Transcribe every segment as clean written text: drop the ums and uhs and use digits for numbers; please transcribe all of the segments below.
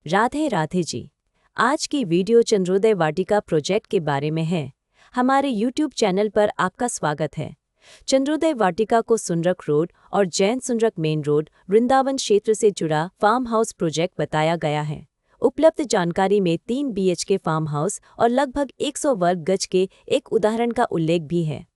राधे राधे जी। आज की वीडियो चंद्रोदय वाटिका प्रोजेक्ट के बारे में है। हमारे YouTube चैनल पर आपका स्वागत है। चंद्रोदय वाटिका को सुंदरक रोड और जैन सुंदरक मेन रोड वृंदावन क्षेत्र से जुड़ा फार्म हाउस प्रोजेक्ट बताया गया है। उपलब्ध जानकारी में 3 BHK फार्म हाउस और लगभग 100 वर्ग गज के एक उदाहरण का उल्लेख भी है।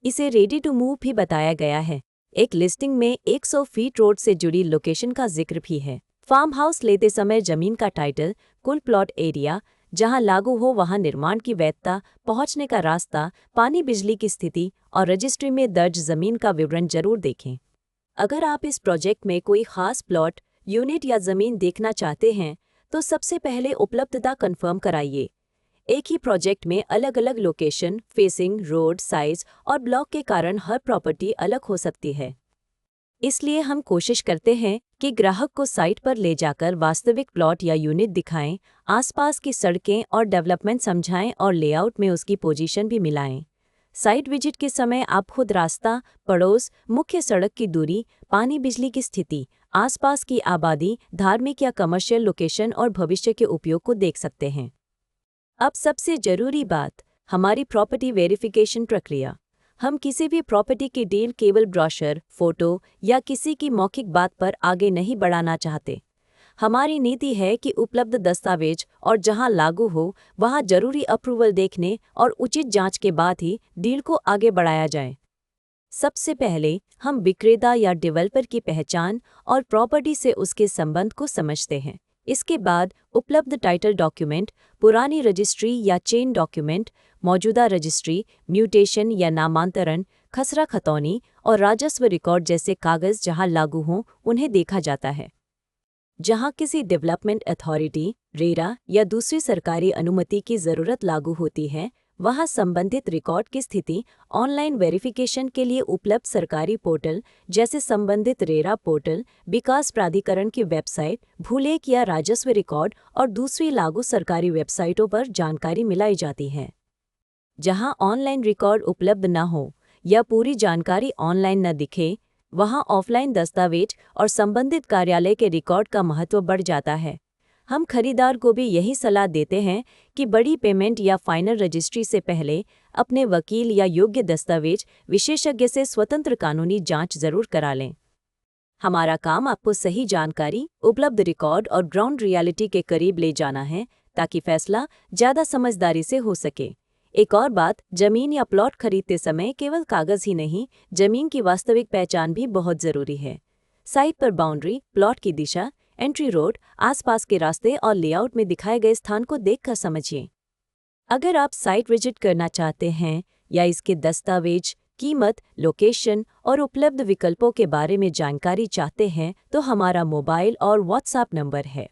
इसे रेडी टू मूव भी बताया गया है। एक लिस्टिंग में 100 फीट रोड से जुड़ी लोकेशन का जिक्र भी है। फार्म हाउस लेते समय जमीन का टाइटल, कुल प्लॉट एरिया, जहां लागू हो वहां निर्माण की वैधता, पहुंचने का रास्ता, पानी बिजली की स्थिति और रजिस्ट्री में दर्ज जमीन का विवरण जरूर देखें। अगर आप इस प्रोजेक्ट में कोई खास प्लॉट, यूनिट या जमीन देखना चाहते हैं तो सबसे पहले उपलब्धता कंफर्म कराइए। एक ही प्रोजेक्ट में अलग अलग लोकेशन, फेसिंग, रोड, साइज और ब्लॉक के कारण हर प्रॉपर्टी अलग हो सकती है। इसलिए हम कोशिश करते हैं कि ग्राहक को साइट पर ले जाकर वास्तविक प्लॉट या यूनिट दिखाएं, आसपास की सड़कें और डेवलपमेंट समझाएं और लेआउट में उसकी पोजीशन भी मिलाएं। साइट विजिट के समय आप खुद रास्ता, पड़ोस, मुख्य सड़क की दूरी, पानी बिजली की स्थिति, आसपास की आबादी, धार्मिक या कमर्शियल लोकेशन और भविष्य के उपयोग को देख सकते हैं। अब सबसे जरूरी बात, हमारी प्रॉपर्टी वेरिफिकेशन प्रक्रिया। हम किसी भी प्रॉपर्टी की डील केवल ब्रोशर, फोटो या किसी की मौखिक बात पर आगे नहीं बढ़ाना चाहते। हमारी नीति है कि उपलब्ध दस्तावेज और जहां लागू हो वहां जरूरी अप्रूवल देखने और उचित जांच के बाद ही डील को आगे बढ़ाया जाए। सबसे पहले हम विक्रेता या डेवलपर की पहचान और प्रॉपर्टी से उसके संबंध को समझते हैं। इसके बाद उपलब्ध टाइटल डॉक्यूमेंट, पुरानी रजिस्ट्री या चेन डॉक्यूमेंट, मौजूदा रजिस्ट्री, म्यूटेशन या नामांतरण, खसरा खतौनी और राजस्व रिकॉर्ड जैसे कागज जहां लागू हों उन्हें देखा जाता है। जहां किसी डेवलपमेंट अथॉरिटी, रेरा या दूसरी सरकारी अनुमति की जरूरत लागू होती है, वहां संबंधित रिकॉर्ड की स्थिति ऑनलाइन वेरिफिकेशन के लिए उपलब्ध सरकारी पोर्टल जैसे संबंधित रेरा पोर्टल, विकास प्राधिकरण की वेबसाइट, भूलेख या राजस्व रिकॉर्ड और दूसरी लागू सरकारी वेबसाइटों पर जानकारी मिलाई जाती है। जहां ऑनलाइन रिकॉर्ड उपलब्ध न हो या पूरी जानकारी ऑनलाइन न दिखे, वहां ऑफलाइन दस्तावेज और संबंधित कार्यालय के रिकॉर्ड का महत्व बढ़ जाता है। हम खरीदार को भी यही सलाह देते हैं कि बड़ी पेमेंट या फाइनल रजिस्ट्री से पहले अपने वकील या योग्य दस्तावेज विशेषज्ञ से स्वतंत्र कानूनी जांच जरूर करा लें। हमारा काम आपको सही जानकारी, उपलब्ध रिकॉर्ड और ग्राउंड रियलिटी के करीब ले जाना है ताकि फैसला ज़्यादा समझदारी से हो सके। एक और बात, जमीन या प्लॉट खरीदते समय केवल कागज ही नहीं, जमीन की वास्तविक पहचान भी बहुत ज़रूरी है। साइट पर बाउंड्री, प्लॉट की दिशा, एंट्री रोड, आसपास के रास्ते और लेआउट में दिखाए गए स्थान को देखकर समझिए। अगर आप साइट विजिट करना चाहते हैं या इसके दस्तावेज, कीमत, लोकेशन और उपलब्ध विकल्पों के बारे में जानकारी चाहते हैं तो हमारा मोबाइल और व्हाट्सएप नंबर है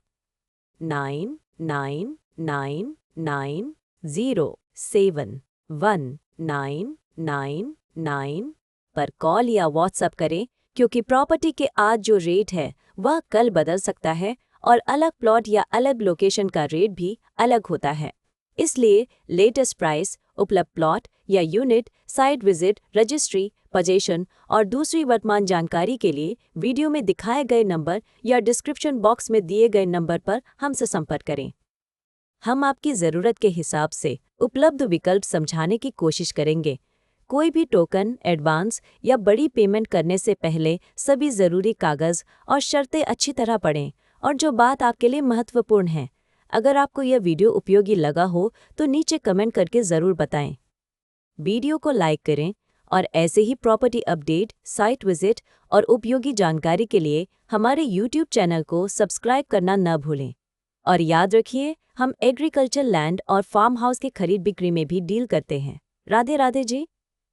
9999071999 पर कॉल या व्हाट्सएप करें, क्योंकि प्रॉपर्टी के आज जो रेट है वह कल बदल सकता है और अलग प्लॉट या अलग लोकेशन का रेट भी अलग होता है। इसलिए लेटेस्ट प्राइस, उपलब्ध प्लॉट या unit, site visit, registry, position और दूसरी वर्तमान जानकारी के लिए वीडियो में दिखाए गए नंबर या डिस्क्रिप्शन बॉक्स में दिए गए नंबर पर हमसे संपर्क करें। हम आपकी ज़रूरत के हिसाब से उपलब्ध विकल्प समझाने की कोशिश करेंगे। कोई भी टोकन, एडवांस या बड़ी पेमेंट करने से पहले सभी ज़रूरी कागज़ और शर्तें अच्छी तरह पढ़ें और जो बात आपके लिए महत्वपूर्ण है। अगर आपको यह वीडियो उपयोगी लगा हो तो नीचे कमेंट करके ज़रूर बताएं। वीडियो को लाइक करें और ऐसे ही प्रॉपर्टी अपडेट, साइट विजिट और उपयोगी जानकारी के लिए हमारे YouTube चैनल को सब्सक्राइब करना न भूलें। और याद रखिए, हम एग्रीकल्चर लैंड और फार्म हाउस के खरीद बिक्री में भी डील करते हैं। राधे राधे जी।